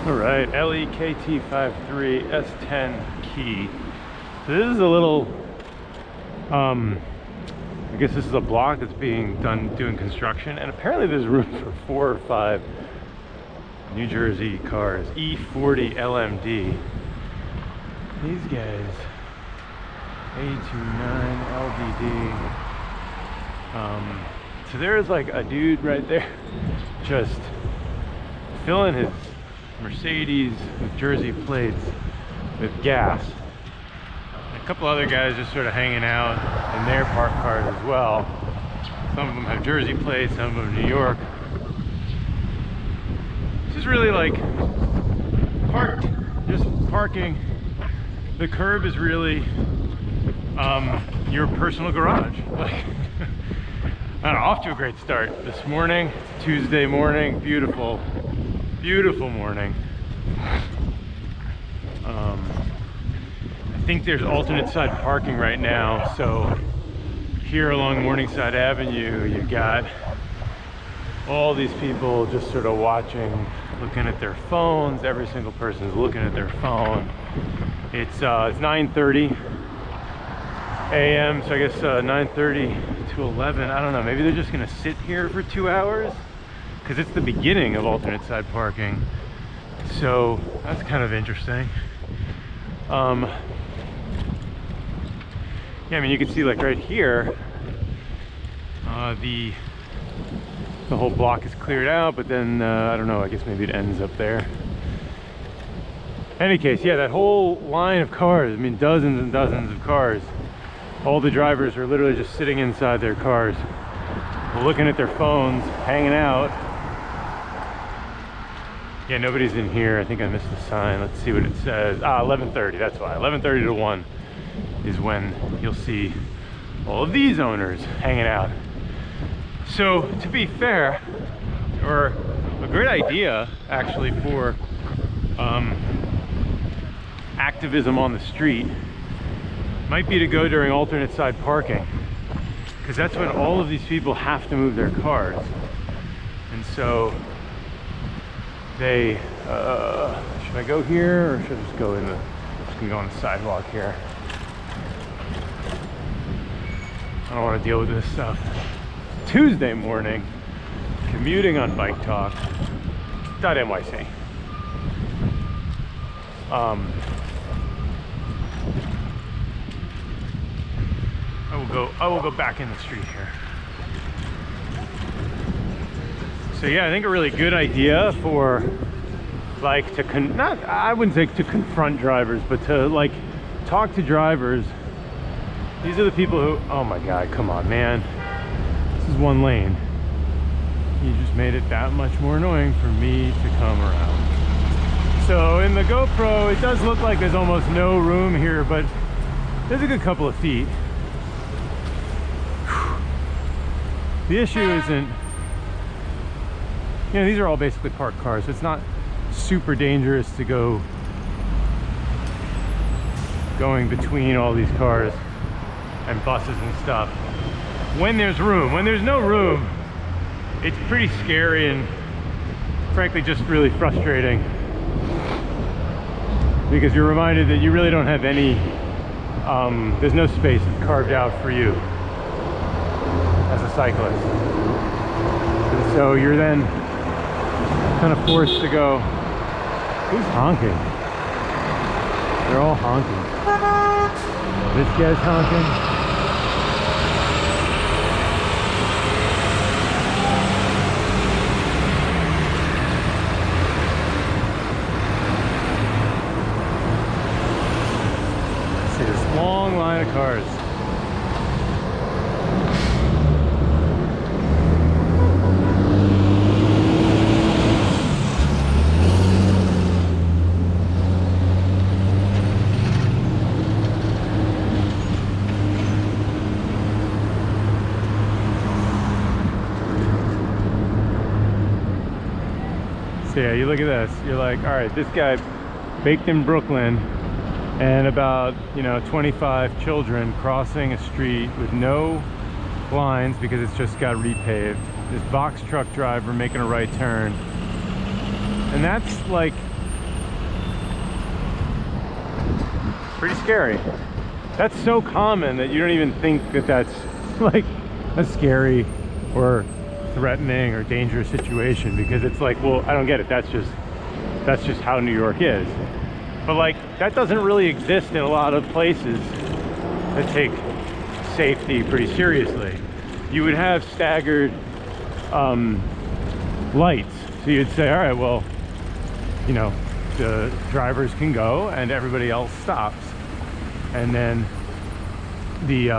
All right, LEKT53 S10 key. So this is a little, I guess this is a block that's being done doing construction, and apparently there's room for 4 or 5 New Jersey cars, E40 LMD. These guys, A29 LDD. So there's like a dude right there just filling his Mercedes with Jersey plates with gas. And a couple other guys just sort of hanging out in their parked cars as well. Some of them have Jersey plates, some of them New York. This is really like parked, just parking. The curb is really your personal garage. Like, I don't know, off to a great start this morning. It's Tuesday morning, beautiful, beautiful morning. I think there's alternate side parking right now. So here along Morningside Avenue, you've got all these people just sort of watching, looking at their phones. Every single person is looking at their phone. It's 9:30 a.m. so I guess 9:30 to 11. I don't know, maybe they're just gonna sit here for 2 hours because it's the beginning of alternate side parking. So that's kind of interesting. Yeah, I mean, you can see like right here, the whole block is cleared out, but then I don't know, I guess maybe it ends up there. Any case, yeah, that whole line of cars, I mean, dozens and dozens of cars. All the drivers are literally just sitting inside their cars, looking at their phones, hanging out. Yeah, nobody's in here. I think I missed the sign. Let's see what it says. 11:30, that's why. 11:30 to 1 is when you'll see all of these owners hanging out. So, to be fair, or a great idea actually for activism on the street might be to go during alternate side parking, because that's when all of these people have to move their cars. And so they, should I go here or should I just go in the, just gonna go on the sidewalk here? I don't want to deal with this stuff. Tuesday morning, commuting on Bike Talk .nyc. I will go back in the street here. So yeah, I think a really good idea for like I wouldn't say to confront drivers, but to like talk to drivers. These are the people who, oh my God, come on, man. This is one lane. You just made it that much more annoying for me to come around. So in the GoPro, it does look like there's almost no room here, but there's a good couple of feet. The issue isn't, you know, these are all basically parked cars, so it's not super dangerous to go going between all these cars and buses and stuff. When there's room, when there's no room, it's pretty scary and frankly just really frustrating, because you're reminded that you really don't have any, there's no space that's carved out for you as a cyclist. And so you're then kind of forced to go, who's honking? They're all honking. This guy's honking. See this long line of cars. So yeah, you look at this, you're like, all right, this guy baked in Brooklyn and about, 25 children crossing a street with no lines because it's just got repaved. This box truck driver making a right turn. And that's like Pretty scary. That's so common that you don't even think that that's like a scary or threatening or dangerous situation, because it's like, well, I don't get it. That's just how New York is. But like, that doesn't really exist in a lot of places that take safety pretty seriously. You would have staggered lights. So you'd say, all right, well, you know, the drivers can go and everybody else stops. And then the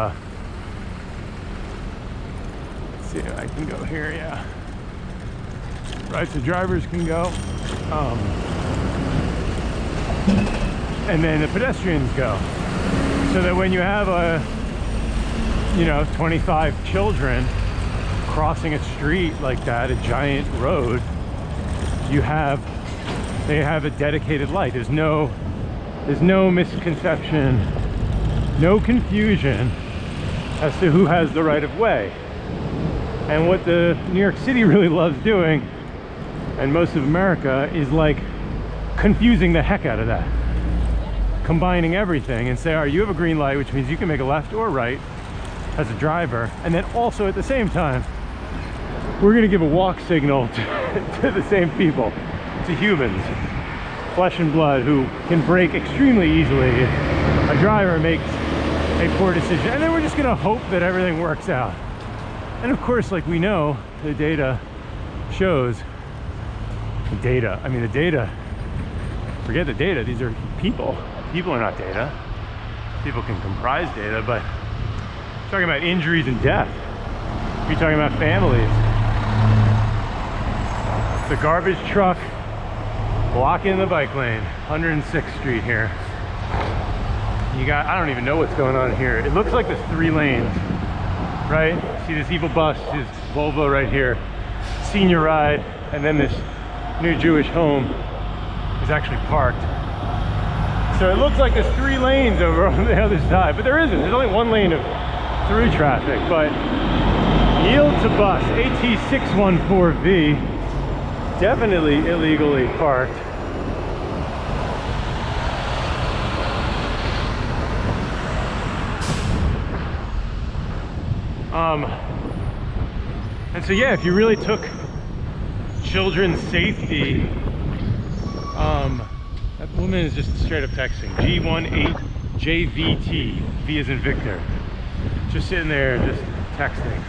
let's see, I can go here, yeah. Right, so drivers can go. And then the pedestrians go. So that when you have you know, 25 children crossing a street like that, a giant road, they have a dedicated light. There's no misconception, no confusion as to who has the right of way. And what the New York City really loves doing, and most of America, is like confusing the heck out of that. Combining everything and say, all right, you have a green light, which means you can make a left or right as a driver. And then also at the same time, we're gonna give a walk signal to the same people, to humans, flesh and blood, who can brake extremely easily if a driver makes a poor decision. And then we're just gonna hope that everything works out. And of course, like we know, the data shows, forget the data, these are people. People are not data. People can comprise data, but we're talking about injuries and death. We're talking about families. It's a garbage truck blocking the bike lane, 106th Street here. You got, I don't even know what's going on here. It looks like there's 3 lanes, right? See this evil bus, this Volvo right here, senior ride, and then this new Jewish home is actually parked. So it looks like there's 3 lanes over on the other side, but there isn't. There's only 1 lane of through traffic. But yield to bus, AT614V, definitely illegally parked. And so yeah, if you really took children's safety, that woman is just straight up texting G18JVT, V as in Victor, just sitting there just texting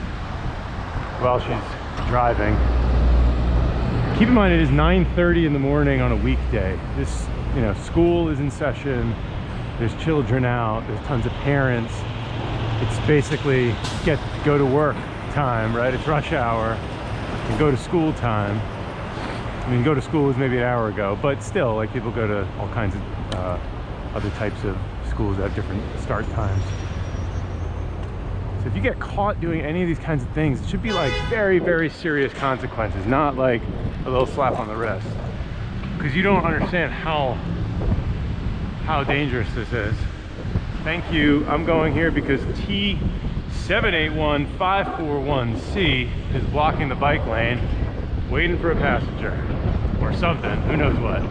while she's driving. Keep in mind, it is 9:30 in the morning on a weekday. This, you know, school is in session, there's children out, there's tons of parents. It's basically go to work time, right? It's rush hour and go to school time. I mean, go to school was maybe an hour ago, but still, like, people go to all kinds of other types of schools that have different start times. So if you get caught doing any of these kinds of things, it should be like very, very serious consequences, not like a little slap on the wrist, because you don't understand how dangerous this is. Thank you. I'm going here because T781541C is blocking the bike lane, waiting for a passenger or something, who knows what.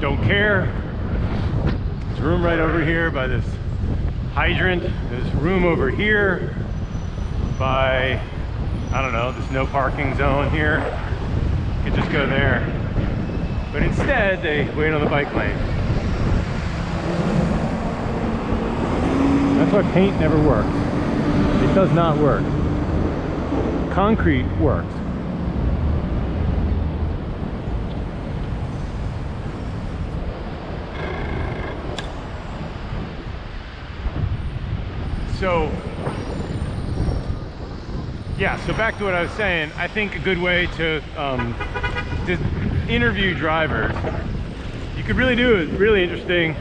Don't care. There's room right over here by this hydrant. There's room over here by, I don't know, this no parking zone here. You could just go there. But instead, they wait on the bike lane. That's why paint never works. It does not work. Concrete works. So, yeah, so back to what I was saying, I think a good way to interview drivers, you could really do a really interesting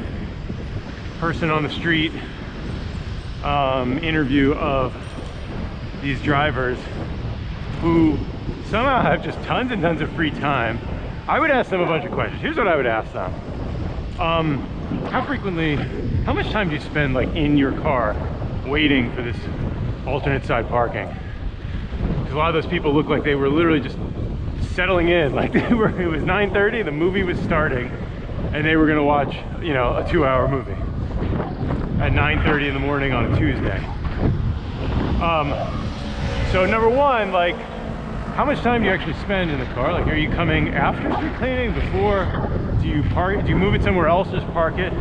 person on the street interview of these drivers who somehow have just tons and tons of free time. I would ask them a bunch of questions. Here's what I would ask them. How much time do you spend like in your car waiting for this alternate side parking? Because a lot of those people look like they were literally just settling in, like it was 9:30, the movie was starting, and they were gonna watch, you know, a 2-hour movie. at 9:30 in the morning on a Tuesday. So number one, like, how much time do you actually spend in the car? Like, are you coming after street cleaning, before? Do you park? Do you move it somewhere else, just park it,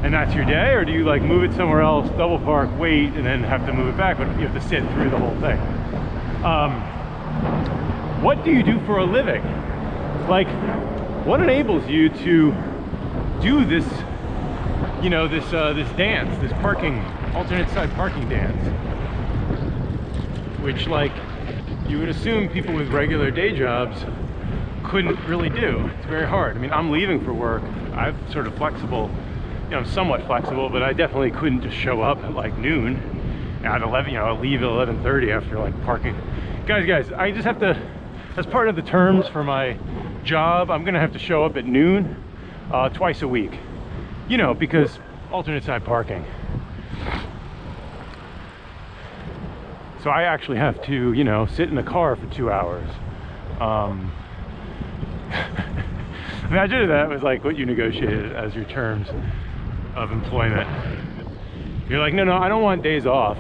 and that's your day? Or do you like move it somewhere else, double park, wait, and then have to move it back, but you have to sit through the whole thing? What do you do for a living? Like, what enables you to do this, you know, this dance, this parking, alternate side parking dance, which, like, you would assume people with regular day jobs couldn't really do. It's very hard. I mean, I'm leaving for work. I'm sort of flexible, you know, I'm somewhat flexible, but I definitely couldn't just show up at like noon at 11, you know, I'll leave at 11:30 after like parking. Guys, I just have to, as part of the terms for my job, I'm gonna have to show up at noon twice a week, you know, because alternate side parking. So I actually have to, you know, sit in the car for 2 hours. Imagine if that was like what you negotiated as your terms of employment. You're like, no, I don't want days off.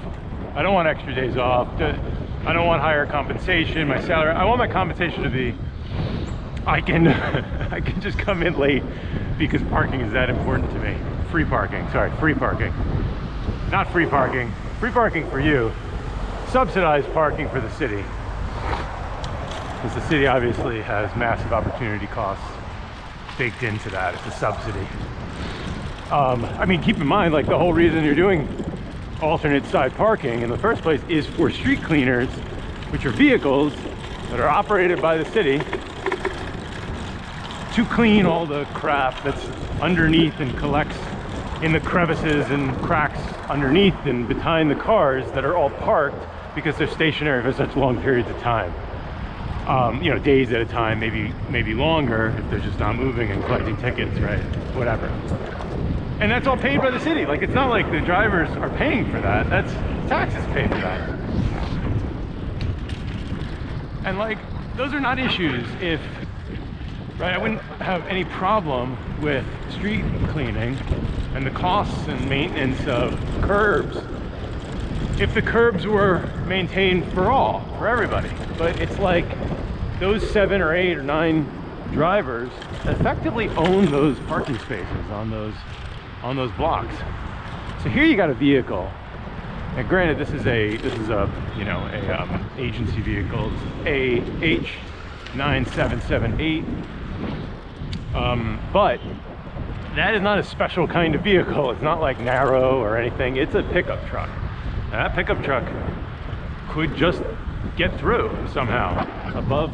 I don't want extra days off. I don't want higher compensation, my salary. I want my compensation to be, I can just come in late because parking is that important to me. Free parking, sorry, free parking. Not free parking. Free parking for you. Subsidized parking for the city, because the city obviously has massive opportunity costs baked into that. It's a subsidy. I mean, keep in mind, like, the whole reason you're doing alternate side parking in the first place is for street cleaners, which are vehicles that are operated by the city to clean all the crap that's underneath and collects in the crevices and cracks underneath and behind the cars that are all parked because they're stationary for such long periods of time. You know, days at a time, maybe longer if they're just not moving and collecting tickets, right? Whatever. And that's all paid by the city. Like, it's not like the drivers are paying for that. That's taxes pay for that. And like, those are not issues if, right? I wouldn't have any problem with street cleaning and the costs and maintenance of curbs if the curbs were maintained for everybody. But it's like those 7 or 8 or 9 drivers effectively own those parking spaces on those blocks. So here you got a vehicle. And granted, this is a you know, a agency vehicle. It's AH9778. But that is not a special kind of vehicle. It's not like narrow or anything. It's a pickup truck. And that pickup truck could just get through somehow above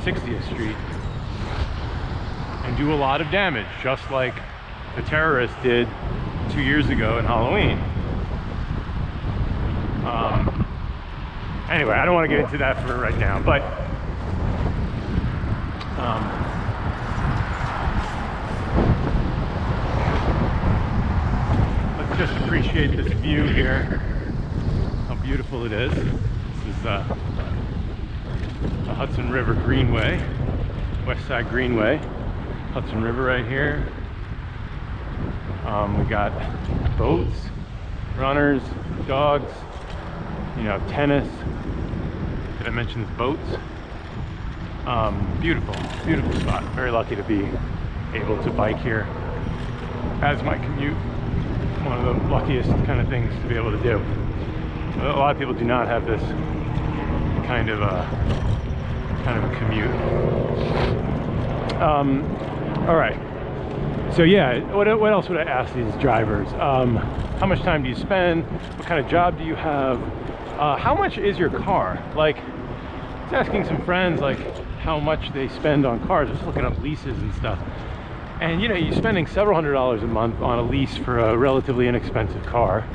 60th Street and do a lot of damage, just like the terrorists did 2 years ago in Halloween. Anyway, I don't want to get into that for right now, but let's just appreciate this view here, how beautiful it is. This is the Hudson River Greenway, West Side Greenway, Hudson River right here. We got boats, runners, dogs, you know, tennis. Did I mention the boats? Beautiful, beautiful spot. Very lucky to be able to bike here as my commute. One of the luckiest kind of things to be able to do. A lot of people do not have this kind of a commute. All right. So yeah, what else would I ask these drivers? How much time do you spend? What kind of job do you have? How much is your car? Like, I was asking some friends like how much they spend on cars, just looking up leases and stuff. And you know, you're spending several $100s a month on a lease for a relatively inexpensive car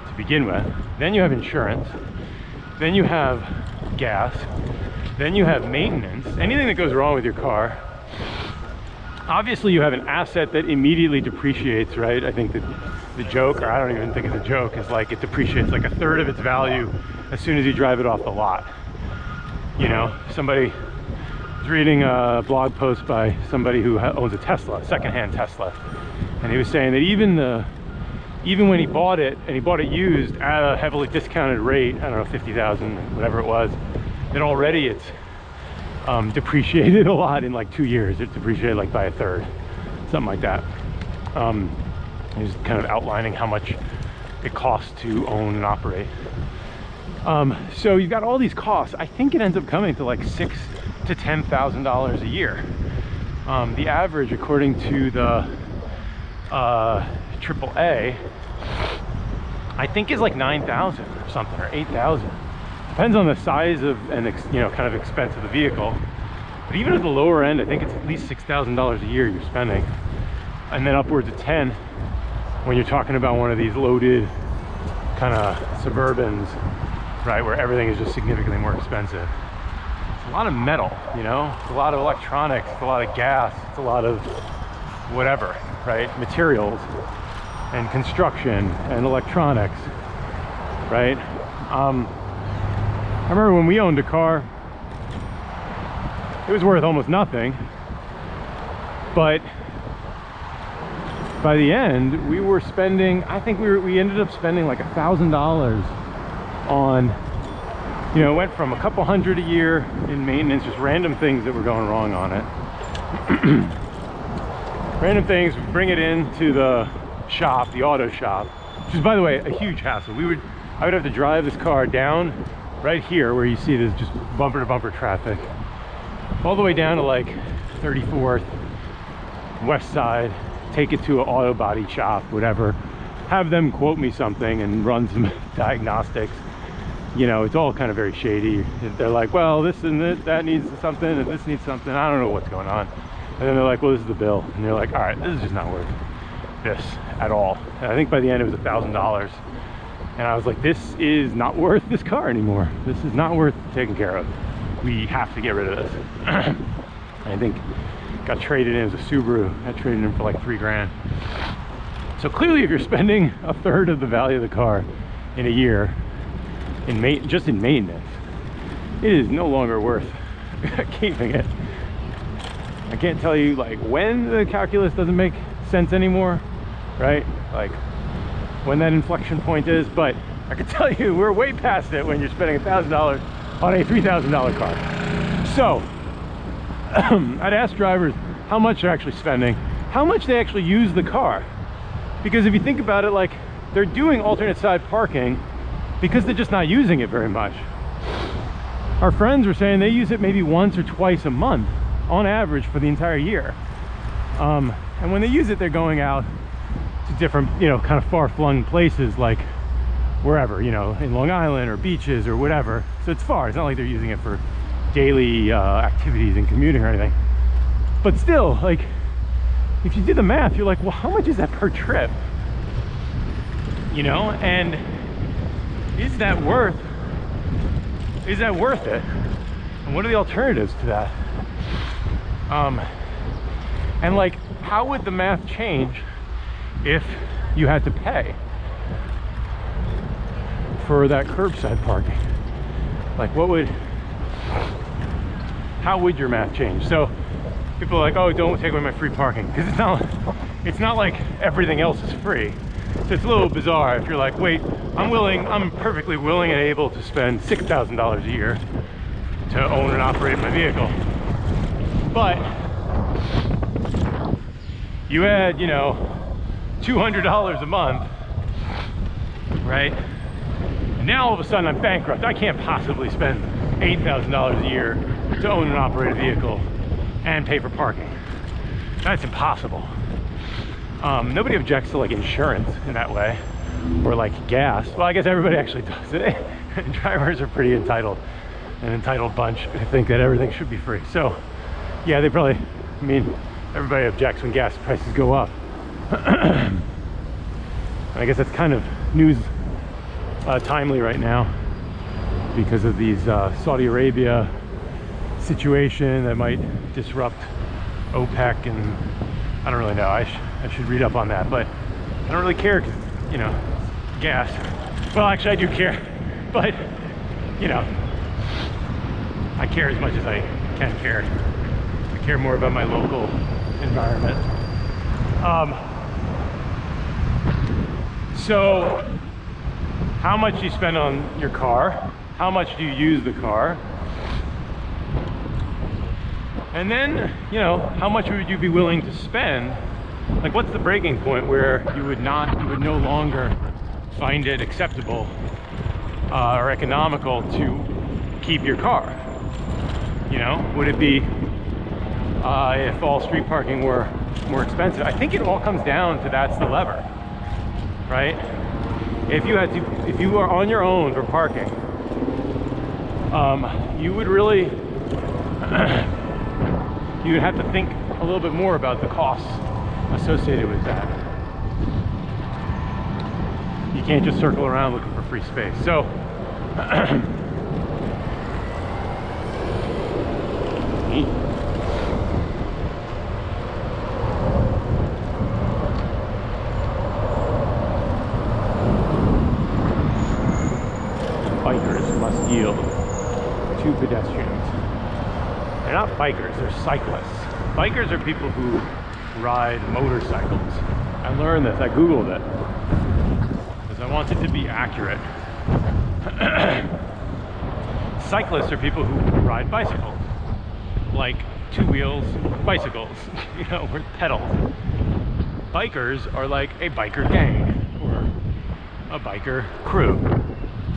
to begin with. Then you have insurance. Then you have gas. Then you have maintenance. Anything that goes wrong with your car. Obviously you have an asset that immediately depreciates, right? I think that the joke, or I don't even think it's a joke, is like it depreciates like 1/3 of its value as soon as you drive it off the lot. You know, somebody was reading a blog post by somebody who owns a Tesla, secondhand Tesla, and he was saying that even the even when he bought it, and he bought it used at a heavily discounted rate, I don't know, 50,000, whatever it was, then already it's depreciated a lot in like 2 years. It depreciated like by a third, something like that. He's kind of outlining how much it costs to own and operate. So you've got all these costs. I think it ends up coming to like $6,000 to $10,000 a year. The average, according to the AAA, I think is like 9,000 or something, or 8,000. Depends on the size of and kind of expense of the vehicle. But even at the lower end, I think it's at least $6,000 a year you're spending, and then upwards of 10 when you're talking about one of these loaded kind of Suburbans, right, where everything is just significantly more expensive. It's a lot of metal, you know, it's a lot of electronics, it's a lot of gas, it's a lot of whatever, right, materials and construction and electronics, right? I remember when we owned a car, it was worth almost nothing, but by the end we were spending, I think we ended up spending like $1,000 on, you know, it went from a couple hundred a year in maintenance, just random things that were going wrong on it. Random things, bring it into the shop, the auto shop, which is, by the way, a huge hassle. I would have to drive this car down right here where you see there's just bumper to bumper traffic, all the way down to like 34th West Side, take it to an auto body shop, whatever, have them quote me something and run some diagnostics. You know, it's all kind of very shady. They're like, well, this and that needs something, and this needs something. I don't know what's going on. And then they're like, well, this is the bill. And they're like, all right, this is just not worth this at all. And I think by the end it was $1,000. And I was like, this is not worth this car anymore. This is not worth taking care of. We have to get rid of this. I think got traded in as a Subaru. I traded in for like $3 grand. So clearly, if you're spending a third of the value of the car in a year just in maintenance, it is no longer worth keeping it. I can't tell you like when the calculus doesn't make sense anymore, right? Like when that inflection point is, but I can tell you we're way past it when you're spending $1,000 on a $3,000 car. So I'd ask drivers how much they're actually spending, how much they actually use the car. Because if you think about it, like, they're doing alternate side parking because they're just not using it very much. Our friends were saying they use it maybe once or twice a month on average for the entire year. And when they use it, they're going out to different, you know, kind of far-flung places, like wherever, you know, in Long Island or beaches or whatever. So it's far. It's not like they're using it for daily activities and commuting or anything. But still, like, if you do the math, you're like, well, how much is that per trip? You know, and is that worth it? And what are the alternatives to that? And like, how would the math change if you had to pay for that curbside parking? Like, how would your math change? So people are like, oh, don't take away my free parking, because it's not like everything else is free. So it's a little bizarre if you're like, wait, I'm perfectly willing and able to spend $6,000 a year to own and operate my vehicle. But you add, you know, $200 a month, right? And now all of a sudden I'm bankrupt. I can't possibly spend $8,000 a year to own and operate a vehicle and pay for parking. That's impossible. Nobody objects to like insurance in that way, or like gas. Well, I guess everybody actually does it. Drivers are pretty entitled, an entitled bunch. I think that everything should be free. So yeah, they probably, I mean, everybody objects when gas prices go up. I guess that's kind of news timely right now because of these Saudi Arabia situation that might disrupt OPEC, and I don't really know. I should read up on that, but I don't really care because, you know, gas. Well, actually I do care, but, you know, I care as much as I can care. I care more about my local environment. So how much do you spend on your car? How much do you use the car? And then, you know, how much would you be willing to spend? Like, what's the breaking point where you would no longer find it acceptable or economical to keep your car? You know, would it be if all street parking were more expensive? I think it all comes down to that's the lever, right? If you are on your own for parking, you would really you would have to think a little bit more about the costs associated with that. You can't just circle around looking for free space. So bikers must yield to pedestrians. They're not bikers, they're cyclists. Bikers are people who ride motorcycles. I learned this, I Googled it, because I wanted to be accurate. Cyclists are people who ride bicycles, like two wheels bicycles, you know, with pedals. Bikers are like a biker gang, or a biker crew.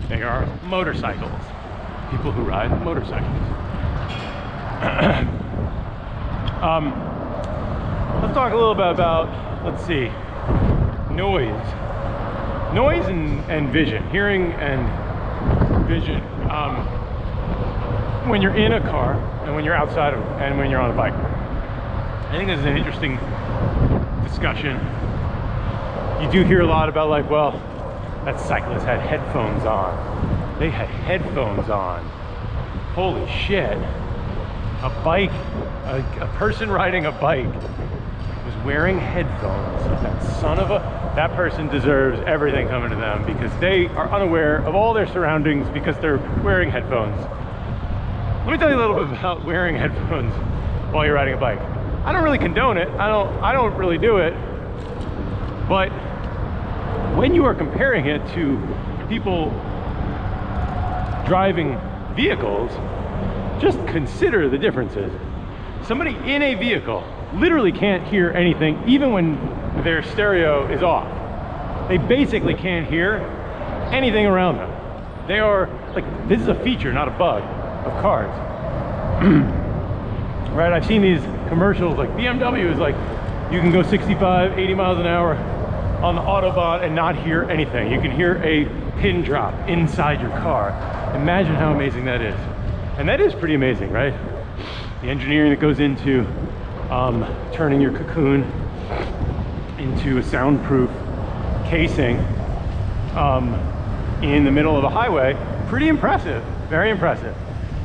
They are motorcycles, people who ride motorcycles. Let's talk a little bit about, let's see, noise and vision, hearing and vision. When you're in a car and when you're outside of, and when you're on a bike. I think this is an interesting discussion. You do hear a lot about, like, well, that cyclist had headphones on. They had headphones on. Holy shit. A a person riding a bike was wearing headphones. That person deserves everything coming to them, because they are unaware of all their surroundings because they're wearing headphones. Let me tell you a little bit about wearing headphones while you're riding a bike. I don't really condone it. I don't really do it. But when you are comparing it to people driving vehicles, just consider the differences. Somebody in a vehicle literally can't hear anything, even when their stereo is off. They basically can't hear anything around them. They are, like, this is a feature, not a bug, of cars. Right, I've seen these commercials, like BMW is like, you can go 65, 80 miles an hour on the Autobahn and not hear anything. You can hear a pin drop inside your car. Imagine how amazing that is. And that is pretty amazing, right? The engineering that goes into turning your cocoon into a soundproof casing in the middle of a highway, pretty impressive, very impressive.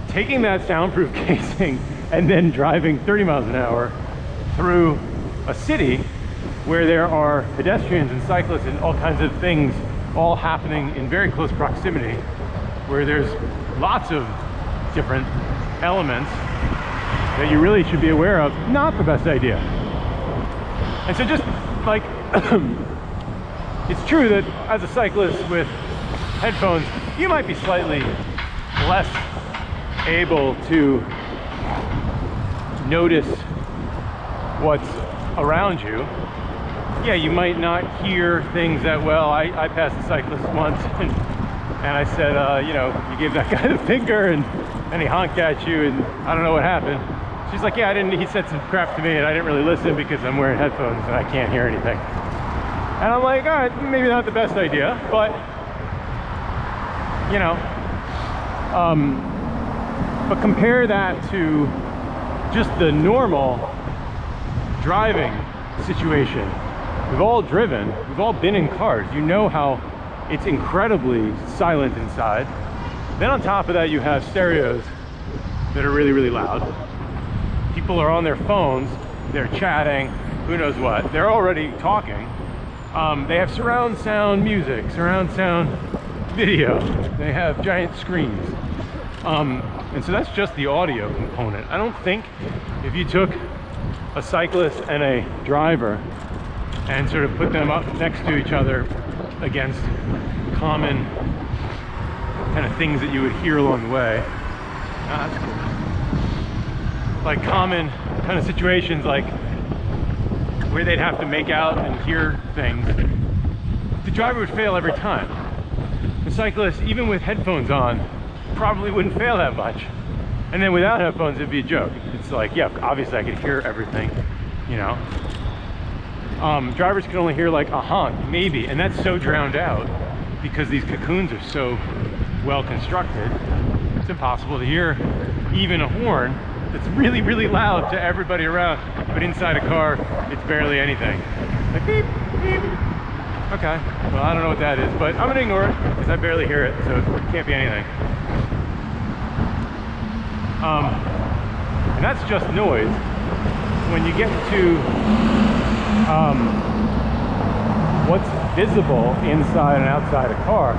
Taking that soundproof casing and then driving 30 miles an hour through a city where there are pedestrians and cyclists and all kinds of things all happening in very close proximity, where there's lots of different elements that you really should be aware of, not the best idea. And so just like, it's true that as a cyclist with headphones, you might be slightly less able to notice what's around you. Yeah, you might not hear things that well. I passed a cyclist once and I said, you know, you gave that guy the finger and he honked at you and I don't know what happened. She's like, yeah, he said some crap to me and I didn't really listen because I'm wearing headphones and I can't hear anything. And I'm like, all right, maybe not the best idea, but, you know, but compare that to just the normal driving situation. We've all driven, we've all been in cars. You know how it's incredibly silent inside. Then on top of that, you have stereos that are really, really loud. People are on their phones, they're chatting, who knows what. They're already talking. They have surround sound music, surround sound video. They have giant screens. And so that's just the audio component. I don't think if you took a cyclist and a driver and sort of put them up next to each other against common kind of things that you would hear along the way. Ah, that's cool. Like common kind of situations, like where they'd have to make out and hear things. The driver would fail every time. The cyclist, even with headphones on, probably wouldn't fail that much. And then without headphones, it'd be a joke. It's like, yeah, obviously I could hear everything, you know. Drivers can only hear like a honk, maybe, and that's so drowned out because these cocoons are so well constructed. It's impossible to hear even a horn that's really, really loud to everybody around, but inside a car, it's barely anything. Like beep, beep. Okay, well, I don't know what that is, but I'm gonna ignore it because I barely hear it, so it can't be anything. And that's just noise. When you get to what's visible inside and outside a car,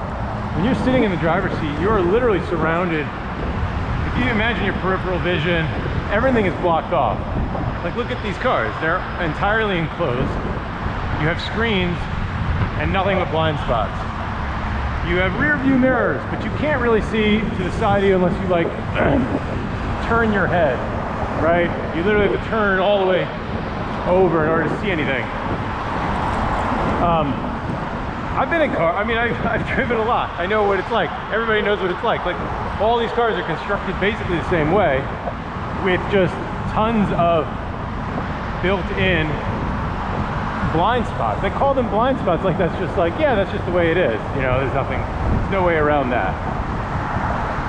when you're sitting in the driver's seat, you're literally surrounded. If you imagine your peripheral vision, everything is blocked off. Like, look at these cars, they're entirely enclosed. You have screens and nothing but blind spots. You have rear view mirrors, but you can't really see to the side of you unless you like turn your head, right? You literally have to turn all the way over in order to see anything. I've been in car, I mean, I've driven a lot. I know what it's like. Everybody knows what it's like. Like, all these cars are constructed basically the same way, with just tons of built-in blind spots. They call them blind spots, like that's just like, yeah, that's just the way it is. You know, there's no way around that.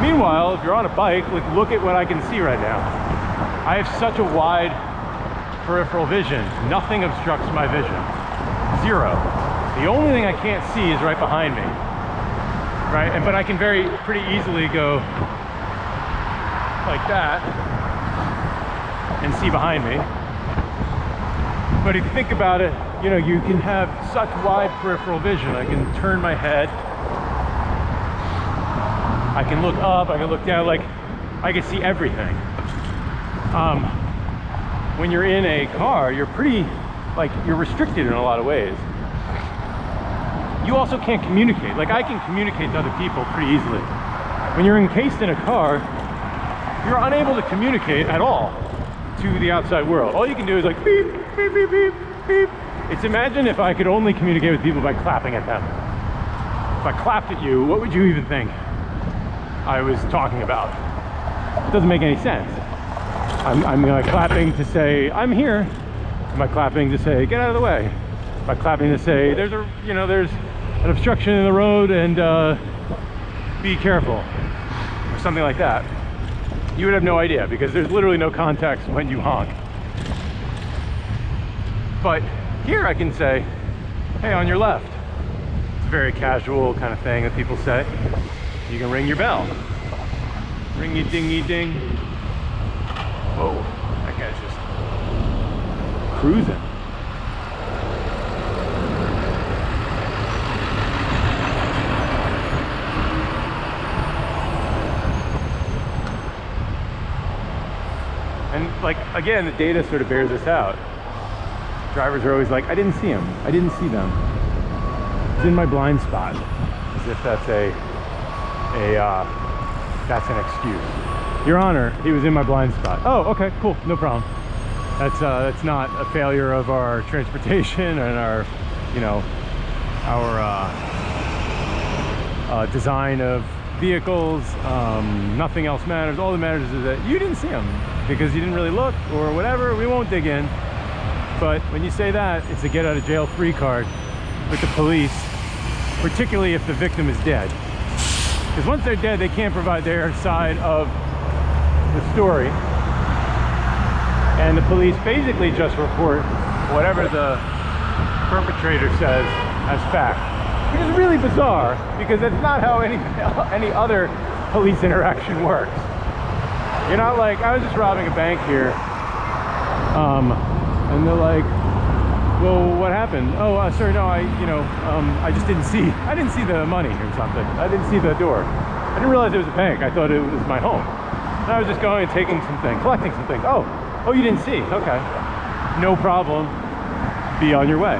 Meanwhile, if you're on a bike, like, look at what I can see right now. I have such a wide peripheral vision. Nothing obstructs my vision. Zero. The only thing I can't see is right behind me, right? But I can pretty easily go like that and see behind me. But if you think about it, you know, you can have such wide peripheral vision. I can turn my head, I can look up, I can look down, like I can see everything. When you're in a car, you're pretty, like, you're restricted in a lot of ways. You also can't communicate. Like, I can communicate to other people pretty easily. When you're encased in a car, you're unable to communicate at all to the outside world. All you can do is like beep, beep, beep, beep, beep. It's, imagine if I could only communicate with people by clapping at them. If I clapped at you, what would you even think I was talking about? It doesn't make any sense. I'm like clapping to say, I'm here. Am I clapping to say, get out of the way? Am I clapping to say, there's an obstruction in the road and be careful, or something like that? You would have no idea because there's literally no context when you honk. But here I can say, hey, on your left. It's a very casual kind of thing that people say. You can ring your bell. Ringy dingy ding. Whoa, that guy's just cruising. And like, again, the data sort of bears this out. Drivers are always like, I didn't see him. I didn't see them. It's in my blind spot. As if that's that's an excuse. Your Honor, he was in my blind spot. Oh, okay, cool, no problem. That's not a failure of our transportation and our, you know, our design of vehicles. Nothing else matters. All that matters is that you didn't see him because you didn't really look or whatever. We won't dig in. But when you say that, it's a get out of jail free card with the police, particularly if the victim is dead. Because once they're dead, they can't provide their side of the story. And the police basically just report whatever the perpetrator says as fact. Which is really bizarre, because that's not how any other police interaction works. You're not like, I was just robbing a bank here, and they're like, well, what happened? Oh, sorry, no, I just didn't see the money or something. I didn't see the door. I didn't realize it was a bank. I thought it was my home. And I was just going and taking some things, collecting some things. Oh, you didn't see? Okay, no problem. Be on your way.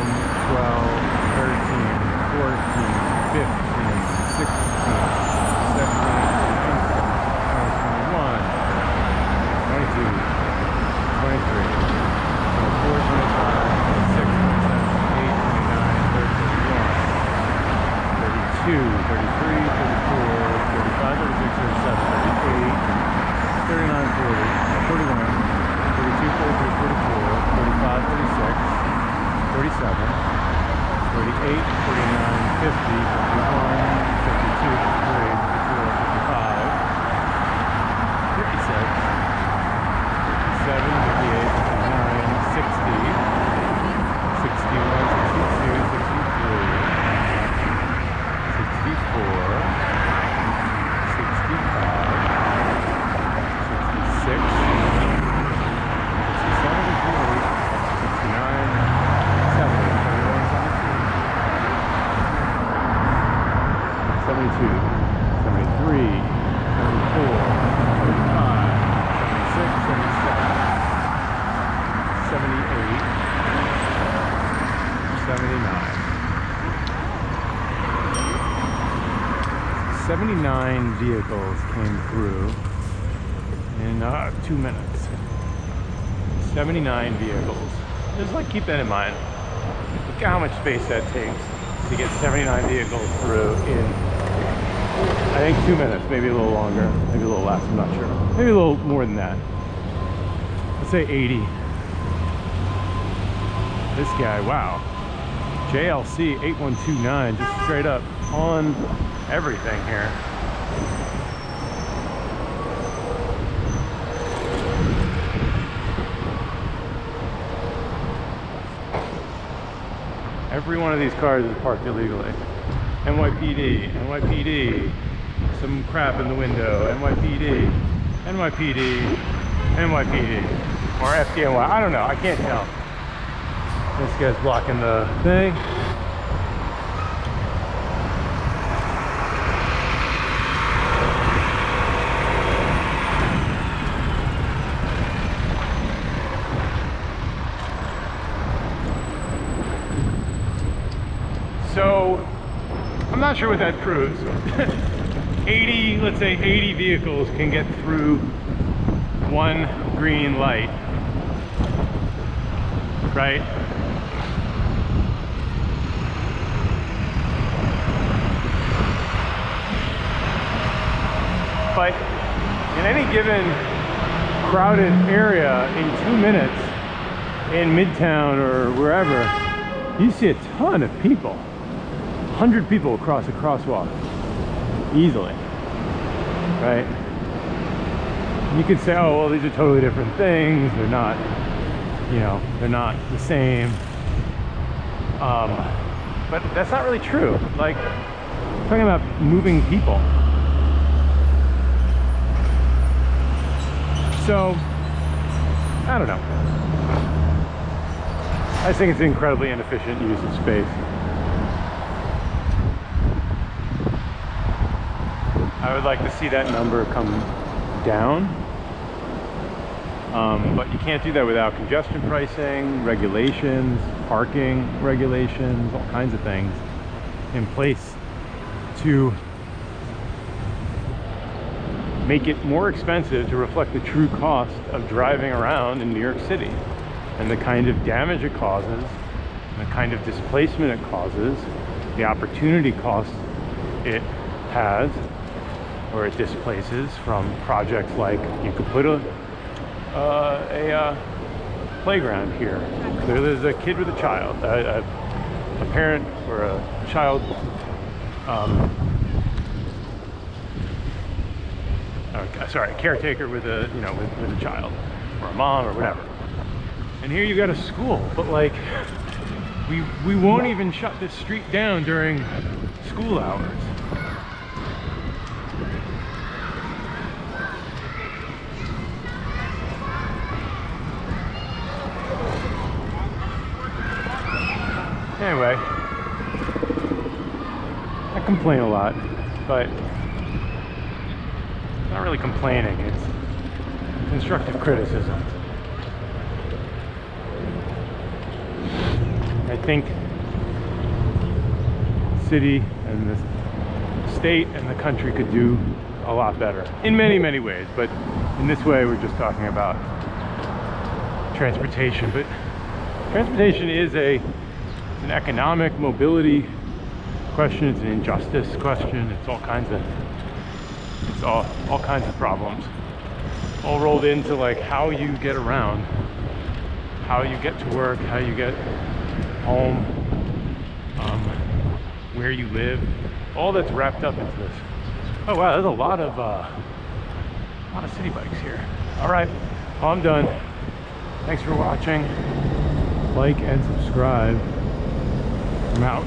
79 vehicles came through in 2 minutes. 79 vehicles. Just like keep that in mind. Look at how much space that takes to get 79 vehicles through in, I think, 2 minutes, maybe a little longer, maybe a little less, I'm not sure. Maybe a little more than that. Let's say 80. This guy, wow. JLC 8129, just straight up on everything here. Every one of these cars is parked illegally. NYPD, NYPD, some crap in the window, NYPD, NYPD, NYPD, or FDNY, I don't know, I can't tell. This guy's blocking the thing. So, I'm not sure what that proves. 80, let's say 80 vehicles can get through one green light, right? But in any given crowded area, in 2 minutes in Midtown or wherever, you see a ton of people. 100 people across a crosswalk easily, right? You could say, oh well, these are totally different things, they're not, you know, they're not the same, but that's not really true. Like, I'm talking about moving people. So I don't know, I just think it's an incredibly inefficient use of space. I would like to see that number come down, but you can't do that without congestion pricing, regulations, parking regulations, all kinds of things in place to make it more expensive to reflect the true cost of driving around in New York City and the kind of damage it causes, the kind of displacement it causes, the opportunity cost it has, or it displaces from projects like, you could put a playground here. There's a kid with a child, a parent or a child, sorry, a caretaker with a, you know, with a child or a mom or whatever. And here you got a school, but like, we won't even shut this street down during school hours. Anyway, I complain a lot, but it's not really complaining, it's constructive criticism. I think the city and the state and the country could do a lot better in many, many ways, but in this way we're just talking about transportation. But transportation is an economic mobility question, it's an injustice question, it's all kinds of problems all rolled into like how you get around, how you get to work, how you get home, where you live, all that's wrapped up into this. Oh wow, there's a lot of city bikes here. All right, well, I'm done. Thanks for watching. Like and subscribe. I'm out.